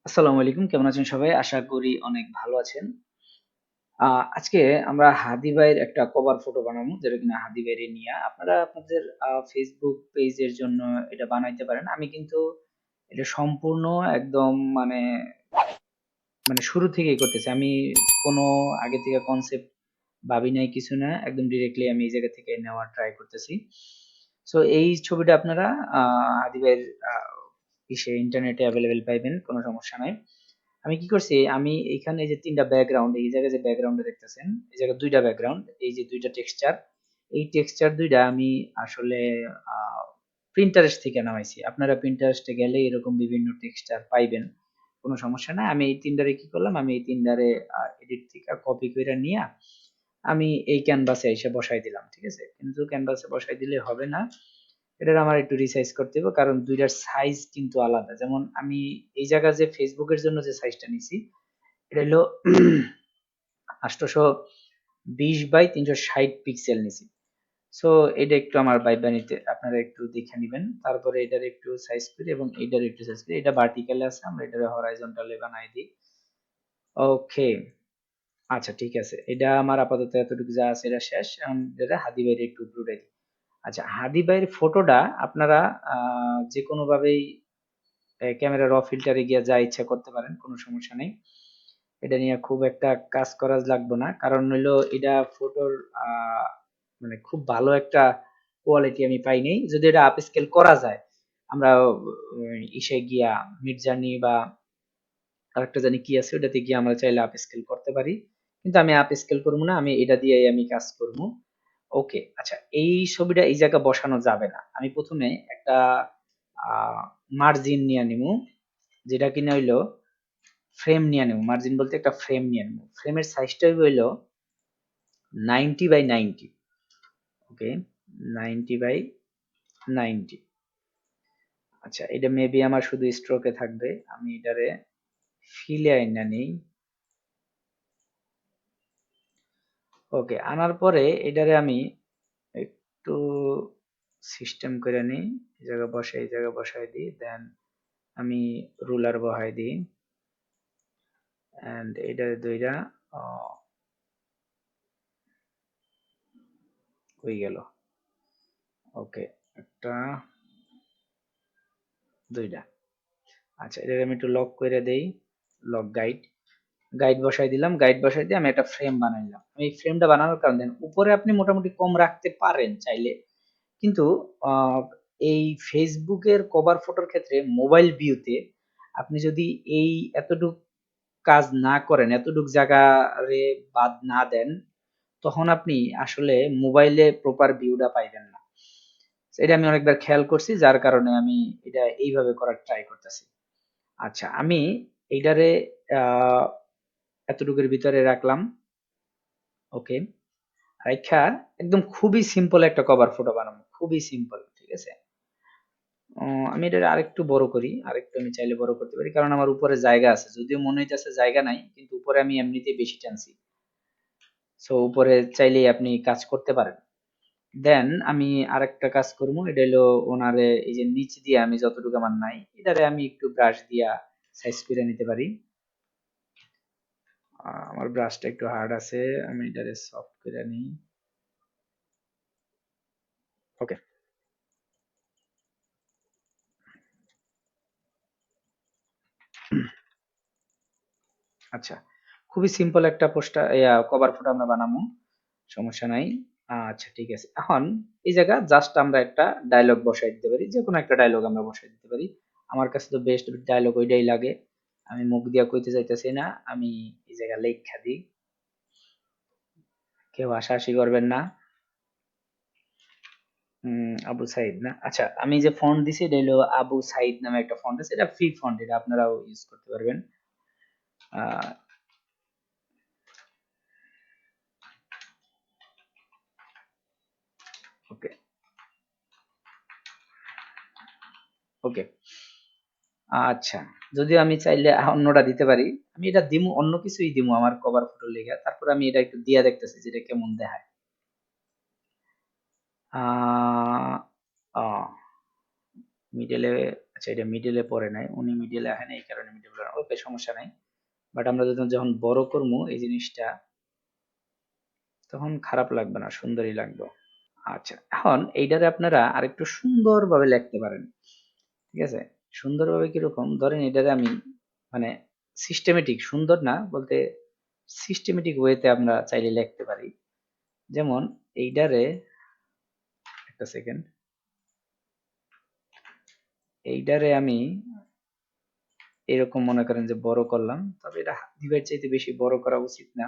আসসালামু আলাইকুম। কেমন আছেন সবাই? আশা করি অনেক ভালো আছেন। আজকে আমরা হাদি ভাইয়ের একটা কভার ফটো বানাবো, যেটা কিনা হাদি ভাইরে নিয়া। আপনারা আপনাদের Facebook পেজের জন্য এটা বানাইতে পারেন। আমি কিন্তু এটা সম্পূর্ণ একদম মানে মানে শুরু থেকেই করতেছি। আমি কোনো আগে থেকে কনসেপ্ট ভাবি নাই, কিছু না। একদম ডিরেক্টলি আমি এই জায়গা থেকে নেওয়ার ট্রাই করতেছি। সো এই ছবিটা আপনারা আ হাদি ভাইয়ের আ ইন্টারনেটে এভেইলেবল পাইবেন। কোনো সমস্যা নাই। আমি কি করছি, আমি এইখানে এই যে ৩ টা ব্যাকগ্রাউন্ড, এই জায়গায় যে ব্যাকগ্রাউন্ডটা দেখতেছেন, এই জায়গায় ২ টা ব্যাকগ্রাউন্ড, এই যে ২ টা টেক্সচার, এই টেক্সচার ২ টা আমি আসলে আ Pinterest থেকে নামাইছি। আপনারা Pinterest এ গেলে এরকম বিভিন্ন টেক্সচার পাইবেন। কোন সমস্যা নাই। আমি এই ৩ টারে কি করলাম, আমি এই ৩ টারে এডিট থেকে কপি কইরা নিয়া আমি এই ক্যানভাসে এসে বসাই দিলাম। ঠিক আছে? কিন্তু ক্যানভাসে বসাই দিলে হবে না। এটার আমার একটু রিসাইজ করতে হবে, কারণ ২ টার সাইজ কিন্তু আলাদা। যেমন আমি এই জায়গায় যে Facebook এর জন্য যে সাইজটা নিছি, এটা হলো ৮২০ বাই ৩৬০ পিক্সেল নিছি। সো এটা একটু আমার ভাইবা নিতে আপনারা একটু দেখে নিবেন। তারপরে এটার একটু সাইজ করি এবং এটার একটু সাইজ করি। এটা ভার্টিক্যালে আছে, আমরা এটারে হরাইজন্টালে বানাই দিই। ওকে। আচ্ছা, ঠিক আছে। এটা আমার আপাতত এতটুকু যা আছে এটা শেষ। এখন এটা হাদি ভাইয়ের একটু উপরে উঠাই দিই। আচ্ছা, হাদি ভাইয়ের ফটোটা আপনারা আ যেকোনোভাবেই ক্যামেরা র ফিল্টারে গিয়ে যা ইচ্ছা করতে পারেন, কোনো সমস্যা নেই। এটা নিয়ে খুব একটা কাজ করা লাগবে না। কারণ হইলো এটা ফটোর আ মানে খুব ভালো একটা কোয়ালিটি আমি পাই নাই। যদি এটা আপ স্কেল করা যায়, আমরা ইসে গিয়া মিডজার্নি বা আরেকটা জানি কি আছে, ওটাতে গিয়ে আমরা চাইলে আপ স্কেল করতে পারি। কিন্তু আমি আপ স্কেল করব না। আমি এটা দিয়েই আমি কাজ করব। ওকে। আচ্ছা, এই ছবিটা এই জায়গায় বসানো যাবে না। আমি ১ম এ একটা আ মার্জিন নিয়ে নিমু। যেটা কিনা হইলো ফ্রেম নিয়ে নিব। মার্জিন বলতে একটা ফ্রেম নিয়ে নিব। ফ্রেমের সাইজটা হইলো 90 বাই 90। Okay, 90 by 90। আচ্ছা, এটা মেবি আমার শুধু স্ট্রোকে থাকবে। আমি এটারে ফিলে আইনা নেই। ওকে, আনার পরে এটারে আমি একটু সিস্টেম করে নিই। এই জায়গায় বসাই দিই। দেন আমি রুলার বহাই দিই। অ্যান্ড এটারে ধইরা অ কই গেল? ওকে, ১ টা ২ টা। আচ্ছা, এটাকে আমি একটু লক কইরা দেই। Lock guide. গাইড বসাই দিলাম। গাইড বসাই দিয়ে আমি একটা ফ্রেম বানাইলাম। আমি এই ফ্রেমটা বানানোর কারণ দেখেন, উপরে আপনি মোটামুটি কম রাখতে পারেন চাইলে। কিন্তু আ এই Facebook এর কভার ফটোর ক্ষেত্রে মোবাইল ভিউতে আপনি যদি এই এতটুক কাজ না করেন, এতটুক জায়গারে বাদ না দেন, তখন আপনি আসলে মোবাইলে প্রপার ভিউটা পাইবেন না। এটা আমি অনেকবার খেয়াল করছি, যার কারণে আমি এটা এইভাবে করার ট্রাই করতেছি। আচ্ছা, আমি এইটারে আ এতটুকুর ভিতরে রাখলাম। ওকে। রাইখা একদম খুবই সিম্পল একটা কভার ফটো বানাবো। খুবই সিম্পল। ঠিক আছে? অ আমি এটারে আরেকটু বড় করি। আরেকটু আমি চাইলে বড় করতে পারি। কারণ আমার উপরে জায়গা আছে। যদিও মনে হইতেছে জায়গা নাই, কিন্তু উপরে আমি এমনিতেই বেশি টানছি। সো উপরে চাইলেই আপনি কাজ করতে পারেন। দেন আমি আরেকটা কাজ করবো। এটা হইলো ওনারে এই যে নিচ দিয়ে আমি যতটুকু আমার নাই, এটারে আমি একটু ব্রাশ দিয়া সাইজ করে নিতে পারি। আমার ব্রাশটা একটু হার্ড আছে। আমি এটারে সফট করে নিই। ওকে। আচ্ছা। খুবই সিম্পল একটা কভার ফটো আমরা বানামু। সমস্যা নাই। আচ্ছা, ঠিক আছে। এখন এই জায়গা জাস্ট আমরা একটা ডায়ালগ বসায় দিতে পারি। যেকোনো একটা ডায়ালগ আমরা বসায় দিতে পারি। আমার কাছে তো বেস্ট ডায়ালগ ওইটাই লাগে। আমি মুখ দিয়া কইতে চাইতেছি না। আমি এই জায়গায় লেইখা দিই। কেউ হাসাহাসি করবেন না। আবু সাইদ না? আচ্ছা, আমি যে ফন্ট দিছি এটা হলো আবু সাইদ নামে একটা ফন্ট আছে। এটা ফ্রি ফন্ট, এটা আপনারাও ইউজ করতে পারবেন। আ ওকে, ওকে। আচ্ছা, যদিও আমি চাইলে অন্যটা দিতে পারি। আমি এটা দিমু, অন্য কিছুই দিমু আমার কভার ফটোর লিগা। তারপরে আমি এটা একটু দিয়া দেখতেছি যে এটা কেমন দেখায়। আ অ মিডলে আচ্ছা এটা মিডলে পড়ে নাই, উনি মিডলে আসে না এই কারণে মিডলে পড়ে না, ওকে সমস্যা নাই। বাট আমরা যখন বড় করবো এই জিনিসটা তখন খারাপ লাগবে না, সুন্দরই লাগবে। আচ্ছা এখন এইটারে আপনারা আরেকটু সুন্দরভাবে লিখতে পারেন, ঠিক আছে? সুন্দরভাবে কিরকম, ধরেন এটারে আমি মানে সিস্টেমেটিক, সুন্দর না বলতে সিস্টেমেটিক ওয়েতে আমরা চাইলে লিখতে পারি। যেমন এইটারে, একটা সেকেন্ড, এইটারে আমি এরকম মনে করেন যে বড় করলাম, তবে এটা হাতিবের চাইতে বেশি বড় করা উচিত না।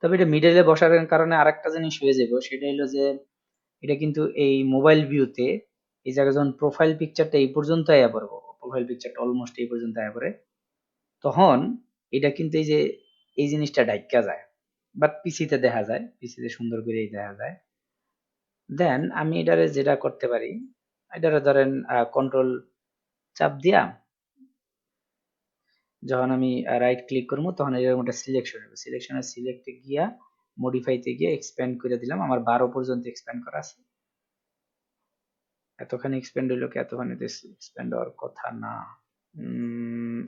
তবে এটা মিডলে বসার কারণে আরেকটা জিনিস হয়ে যাবে, সেটা হলো যে এটা কিন্তু এই মোবাইল ভিউতে এই জায়গায় যখন প্রোফাইল পিকচারটা এই পর্যন্ত আয়া পড়বো, প্রোফাইল পিকচারটা অলমোস্ট এই পর্যন্ত আয়া পড়ে, তখন এটা কিন্তু এই যে এই জিনিসটা ঢাইকা যায়, বাট পিসিতে দেখা যায়, পিসিতে সুন্দর করেই দেখা যায়। দেন আমি এটারে যেটা করতে পারি, এটারে ধরেন কন্ট্রোল চাপ দিয়া যখন আমি রাইট ক্লিক করবো তখন এর মধ্যে সিলেকশন হবে, সিলেকশনে সিলেক্টে গিয়া মডিফাইতে গিয়ে এক্সপ্যান্ড করে দিলাম, আমার 12 পর্যন্ত এক্সপ্যান্ড করা আছে। এতখানি এক্সপ্যান্ড হইলো কি, এতখানি এক্সপ্যান্ড হওয়ার কথা না।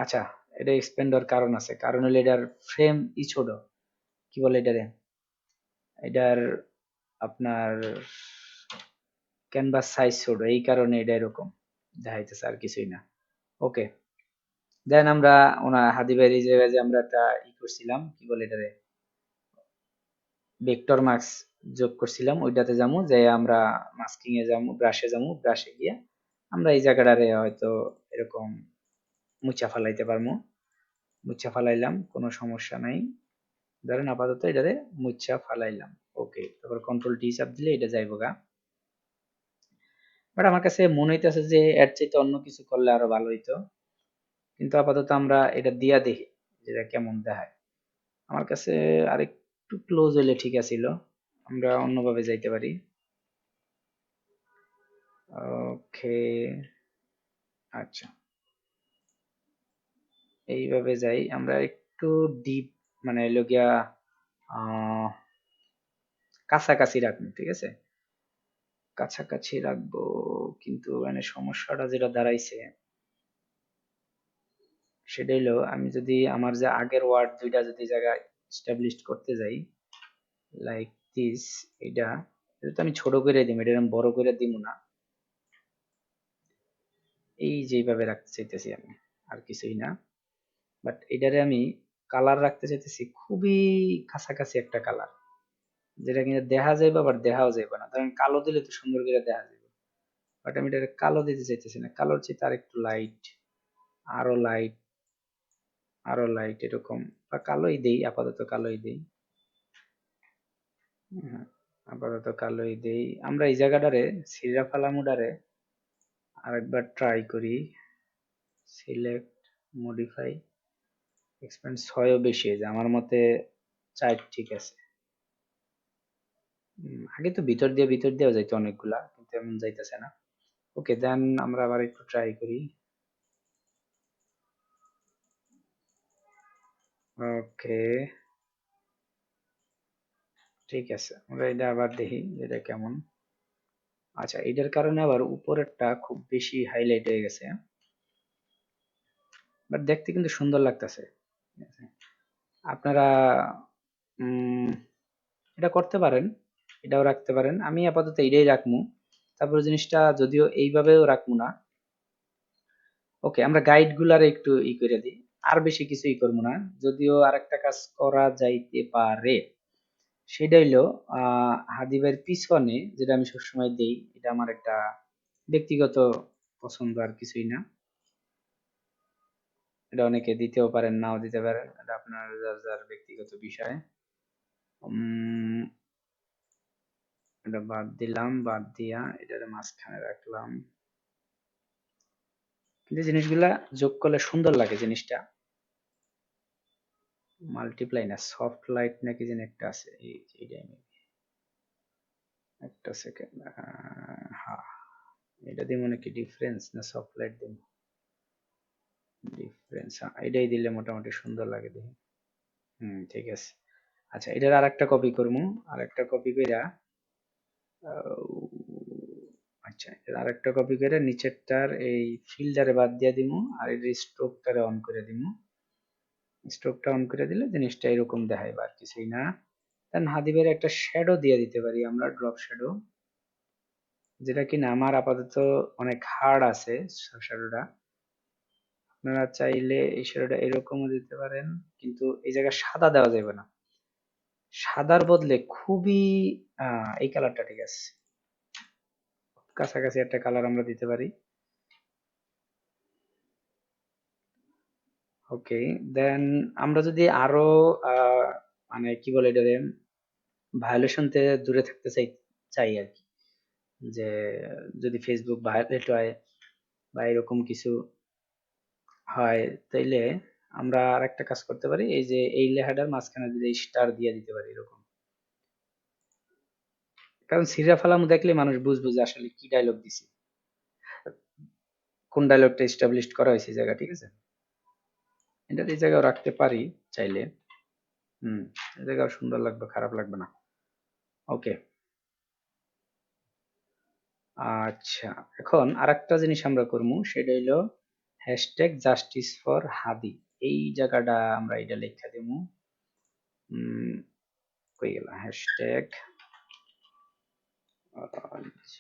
আচ্ছা এটা এক্সপ্যান্ড হওয়ার কারণ আছে, কারণ হলো এটার ফ্রেম ছোট, কি বলে এটারে, এটার আপনার ক্যানভাস সাইজ ছোট, এই কারণে এটা এরকম দেখাইতেছে, আর কিছুই না। ওকে, দেন আমরা ওনার হাদি ভাইয়ের এই জায়গায় যে আমরা একটা করছিলাম, কি বলে এটারে, ভেক্টর মার্কস যোগ করছিলাম, ওইটাতে যাবো, যে আমরা মাস্কিং এ যাবো, ব্রাশে যাবো, ব্রাশে গিয়ে আমরা এই জায়গাটারে হয়তো এরকম মুছা ফালাইতে পারবো, মুছা ফালাইলাম, কোনো সমস্যা নাই। ধরেন আপাতত এটারে মুছা ফালাইলাম, ওকে, তারপর কন্ট্রোল ডি চাপ দিলে এটা যাইবো গা। বাট আমার কাছে মনে হইতেছে যে এর চাইতে অন্য কিছু করলে আরো ভালো হইতো, কিন্তু আপাতত আমরা এটা দিয়া দেখি যেটা কেমন দেখায়। আমার কাছে আরেকটু ক্লোজ হইলে ঠিক আছিল, আমরা অন্যভাবে যাইতে পারি। ওকে, আচ্ছা এইভাবে যাই আমরা একটু ডিপ, মানে হলো গিয়া আহ কাছাকাছি রাখবো, ঠিক আছে, কাছাকাছি রাখবো। কিন্তু মানে সমস্যাটা যেটা দাঁড়াইছে সেটা হলো, আমি যদি আমার যে আগের ওয়ার্ড দুইটা যদি জায়গায় এস্টাবলিশ করতে যাই লাইক দিস, এটা এটা তো আমি ছোট করে দিই, এটা আমি বড় করে দিব না, এই যেভাবে রাখতে চাইতেছি আমি, আর কিছুই না। বাট এটারে আমি কালার রাখতে চাইতেছি খুবই কাছাকাছি একটা কালার, যেটা কিনা দেখা যাবে আবার দেখাও যাবে না, ধরেন কালো দিলে তো সুন্দর করে দেখা যাবে, বাট আমি এটা কালো দিতে চাইতেছি না, কালোর চেয়ে তার একটু লাইট, আরো লাইট, আরো লাইট এরকম, বা কালোই দেই, আপাতত কালোই দেই। হ্যাঁ, আপাতত কালোই দেই। আমরা এই জায়গাটারে সিরা ফালামুডারে আরেকবার ট্রাই করি, সিলেক্ট, মডিফাই, এক্সপেন্ড 6ও বেশি হয়ে যায় আমার মতে, 4 ঠিক আছে। আগে তো ভিতর দিয়েও যাইতো অনেকগুলা, কিন্তু এমন যাইতেছে না। ওকে, দেন আমরা আবার একটু ট্রাই করি। ওকে, ঠিক আছে, আমরা এটা আবার দেখি এটা কেমন। আচ্ছা এটার কারণে আবার উপরেরটা খুব বেশি হাইলাইট হয়ে গেছে, বাট দেখতে কিন্তু সুন্দর লাগতেছে। আপনারা এটা করতে পারেন, এটাও রাখতে পারেন, আমি আপাতত এটাই রাখবো। তারপর জিনিসটা যদিও এইভাবেও রাখবো না। ওকে, আমরা গাইড গুলার একটু করে দিই, আর বেশি কিছুই করবো না। যদিও আরেকটা কাজ করা যাইতে পারে, সেটা হইলো হাদিবের পিছনে যেটা আমি সবসময় দেই, এটা আমার একটা ব্যক্তিগত পছন্দ, আর কিছুই না। এটা অনেকে দিতেও পারেন, নাও দিতে পারেন, এটা আপনার যার যার ব্যক্তিগত বিষয়। উম এটা বাদ দিলাম, বাদ দিয়া এটার মাঝখানে রাখলাম, কিন্তু জিনিসগুলা যোগ করলে সুন্দর লাগে জিনিসটা। মাল্টিপ্লাই না, সফট লাইট নাকি যেন একটা আছে, এইটাই maybe। একটা সেকেন্ড, হ্যাঁ এটা দিয়ে মনে কি ডিফারেন্স না, সফট লাইট দিব, ডিফারেন্স, এটাই দিলে মোটামুটি সুন্দর লাগে দেখি। ঠিক আছে। আচ্ছা এটার আরেকটা কপি করবো, আরেকটা কপি কইরা আচ্ছা, এর আরেকটা কপি করে নিচেরটার এই ফিল্টারে বাদ দিয়ে দিমু, আর এই স্ট্রোকটারে অন করে দিমু। স্ট্রোকটা অন করে দিলে জিনিসটা এরকম দেখাইবে, আর কিছুই না। দেন হাদিবের একটা শ্যাডো দিয়ে দিতে পারি আমরা, ড্রপ শ্যাডো, যেটা কিনা আমার আপাতত অনেক হার্ড আছে শ্যাডোটা। আপনারা চাইলে এই শ্যাডোটা এরকমও দিতে পারেন, কিন্তু এই জায়গায় সাদা দেওয়া যাবে না। সাদার বদলে খুবই এই কালারটা ঠিক আছে, কাছাকাছি একটা কালার আমরা দিতে পারি। ওকে, দেন আমরা যদি আরো মানে কি বলে এটারে, ভায়োলেশন থেকে দূরে থাকতে চাই চাই আর কি, যে যদি ফেসবুক ভায়োলেট হয় বা এরকম কিছু হয়, তাইলে আমরা আরেকটা কাজ করতে পারি, এই যে এই লেখাটার মাঝখানে যদি স্টার দিয়ে দিতে পারি এরকম। কারণ সিরা ফালামু দেখলে মানুষ বুঝবে যে আসলে কি ডায়লগ দিছি, কোন ডায়লগটা এস্টাবলিশড করা হয়েছে এই জায়গা, ঠিক আছে। এটা এই জায়গাও রাখতে পারি চাইলে। হুম, এই জায়গাও সুন্দর লাগবে, খারাপ লাগবে না। ওকে, আচ্ছা, এখন আরেকটা জিনিস আমরা করবো, সেটা হইলো হ্যাশট্যাগ জাস্টিস ফর হাদি। এই জায়গাটা আমরা এটা লেখা দেবো। কই গেল hashtag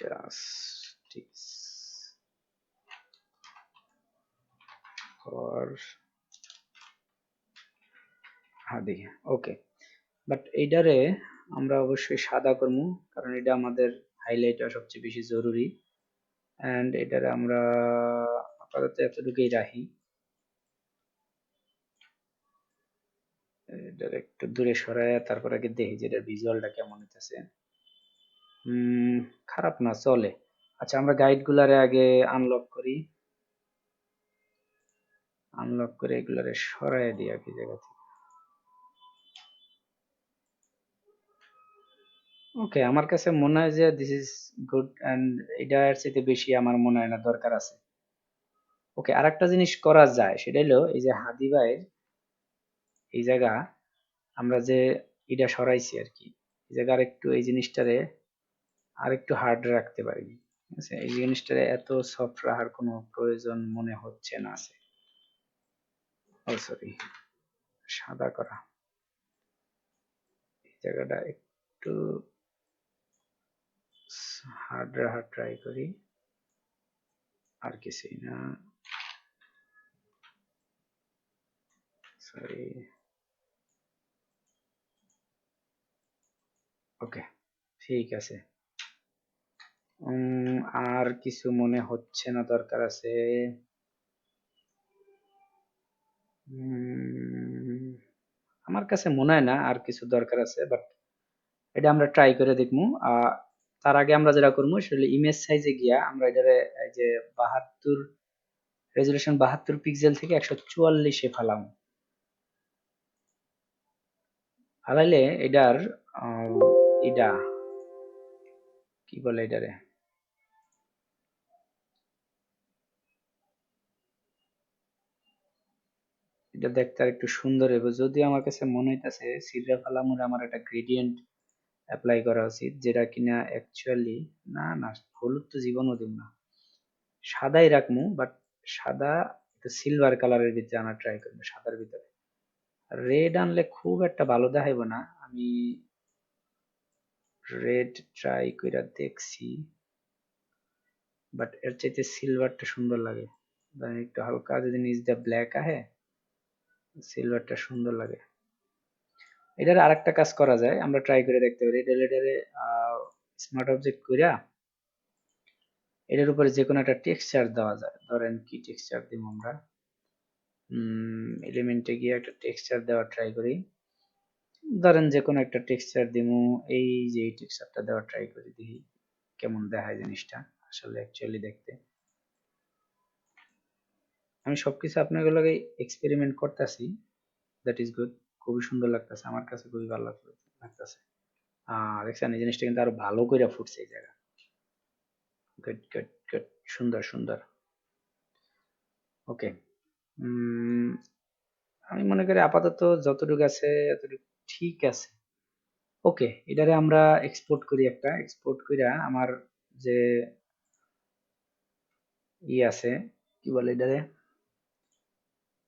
justice for Hadi. Okay, but এইটারে আমরা অবশ্যই সাদা করবো, কারণ এটা আমাদের হাইলাইট হওয়া সবচেয়ে বেশি জরুরি। এন্ড এটারে আমরা আপাতত এতটুকুই রাখি। এটার একটু দূরে সরায় তারপর আগে দেখি যে এটার ভিজুয়ালটা কেমন হইতেছে। খারাপ না, চলে। আচ্ছা, আমরা গাইড গুলারে আগে আনলক করি, আনলক করে এগুলারে সরায় দিই আর কি জায়গা থেকে। ওকে, আমার কাছে মনে হয় যে দিস ইজ গুড, এন্ড এটার চাইতে বেশি আমার মনে হয় না দরকার আছে। ওকে, আরেকটা জিনিস করা যায়, সেটা হলো এই যে হাদি ভাইয়ের এই জায়গা আমরা যে এটা সরাইছি আর কি, এই জায়গা আরেকটু এই জিনিসটারে আরেকটু হার্ড রাখতে পারি, ঠিক আছে। এই জিনিসটারে এত সফট রাখার কোনো প্রয়োজন মনে হচ্ছে না আছে। ও সরি, সাদা করা এই জায়গাটা একটু হার্ড রাখার ট্রাই করি, আর কিছুই না। সরি, ওকে, ঠিক আছে। আর কিছু মনে হচ্ছে না দরকার আছে। আমার কাছে মনে হয় না আর কিছু দরকার আছে, বাট এটা আমরা ট্রাই করে দেখবো। তার আগে আমরা যেটা করবো সেটা হলো ইমেজ সাইজে গিয়া আমরা এটারে এই যে 72 রেজুলেশন 72 পিক্সেল থেকে 144-এ ফালাম। ফালাইলে এটার এটা কি বলে এটারে, এটা দেখতে আর একটু সুন্দর হবে। যদিও আমার কাছে মনে হইতাছে সিলরা ফালামুর আমার একটা গ্রেডিয়েন্ট অ্যাপ্লাই করা উচিত, যেটা কিনা অ্যাকচুয়ালি না না, হলুদ তো জীবনও দিব না, সাদাই রাখবো, বাট সাদা একটু সিলভার কালারের ভিতরে আনার ট্রাই করবো, সাদার ভিতরে। রেড আনলে খুব একটা ভালো দেখাইবো না, আমি রেড ট্রাই কইরা দেখছি, বাট এর চাইতে সিলভারটা সুন্দর লাগে। মানে একটু হালকা যদি নিচ দিয়ে ব্ল্যাক আহে, সিলভারটা সুন্দর লাগে। এটার আরেকটা কাজ করা যায়, আমরা ট্রাই করে দেখতে পারি। এটারে স্মার্ট অবজেক্ট কইরা এটার উপরে যে কোনো একটা টেক্সচার দেওয়া যায়। ধরেন কি টেক্সচার দিব আমরা, এলিমেন্টে গিয়ে একটা টেক্সচার দেওয়ার ট্রাই করি। ধরেন যে কোনো একটা টেক্সচার দিমু, এই যে এই টেক্সচারটা দেওয়ার ট্রাই করি, দেখি কেমন দেখায় জিনিসটা আসলে অ্যাকচুয়ালি দেখতে। আমি সবকিছু আপনাদের লগে এক্সপেরিমেন্ট করতেছি, দ্যাট ইজ গুড। খুবই সুন্দর লাগতেছে, আমার কাছে খুবই ভালো লাগতেছে। দেখছেন এই জিনিসটা কিন্তু আরো ভালো করে ফুটছে এই জায়গা। গুড গুড গুড, সুন্দর সুন্দর। ওকে, আমি মনে করি আপাতত যতটুকু আছে এতটুকু ঠিক আছে। ওকে, এটারে আমরা এক্সপোর্ট করি, একটা এক্সপোর্ট কইরা আমার যে ই আছে, কি বলে এটারে,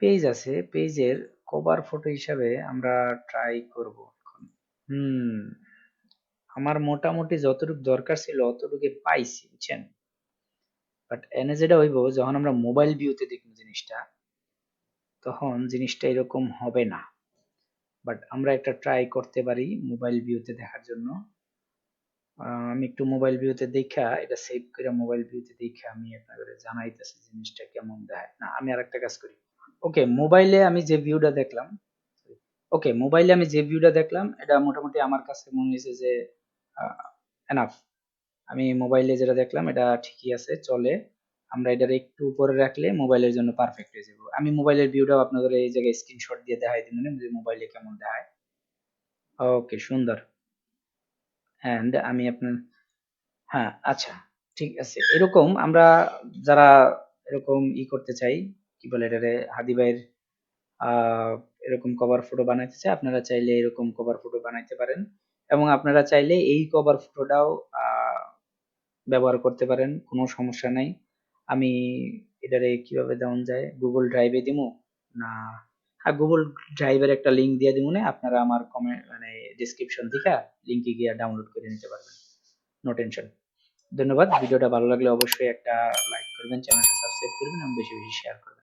পেজ আছে, পেজের কভার ফটো হিসাবে আমরা ট্রাই করব এখন। হুম, আমার মোটামুটি যতটুকু দরকার ছিল অতটুকু পাইছি, বুঝছেন। বাট এনে যেটা হইব, যখন আমরা মোবাইল ভিউতে দেখব জিনিসটা, তখন জিনিসটা এরকম হবে না। বাট আমরা একটা ট্রাই করতে পারি মোবাইল ভিউতে দেখার জন্য। আমি একটু মোবাইল ভিউতে দেখা এটা সেভ করে মোবাইল ভিউতে দেখে আমি আপনাদের জানাইতেছি জিনিসটা কেমন দেখায়। না, আমি আরেকটা কাজ করি। ওকে, মোবাইলে আমি যে ভিউটা দেখলাম, মোবাইলে আমি যে ভিউটা দেখলাম এটা মোটামুটি আমার কাছে মনে হয়েছে যে এনাফ। আমি মোবাইলে যেটা দেখলাম এটা ঠিকই আছে, চলে। আমরা এটার একটু উপরে রাখলে মোবাইলের জন্য পারফেক্ট হয়ে যাবে। আমি মোবাইলের ভিউটাও আপনাদের এই জায়গায় স্ক্রিনশট দিয়ে দেখাই দিই, মানে যে মোবাইলে কেমন দেখায়। ওকে, সুন্দর। এন্ড আমি আপনার, হ্যাঁ, আচ্ছা, ঠিক আছে। এরকম আমরা যারা এরকম করতে চাই, কি বলে এটারে, হাদি ভাইয়ের আহ এরকম কভার ফটো বানাইতে চাই, আপনারা চাইলে এরকম কভার ফটো বানাইতে পারেন। এবং আপনারা চাইলে এই কভার ফটোটাও ব্যবহার করতে পারেন, কোনো সমস্যা নাই। আমি এটারে কিভাবে দেওয়া যায়, গুগল ড্রাইভে দিমু না, হ্যাঁ গুগল ড্রাইভের একটা লিংক দিয়ে দিমু, আপনারা আমার কমেন্ট মানে ডিসক্রিপশন থেকে লিংকে গিয়ে ডাউনলোড করে নিতে পারবেন। No tension. ধন্যবাদ। ভিডিওটা ভালো লাগলে অবশ্যই একটা লাইক করবেন, চ্যানেলটা সাবস্ক্রাইব করবেন এবং বেশি বেশি শেয়ার করবেন।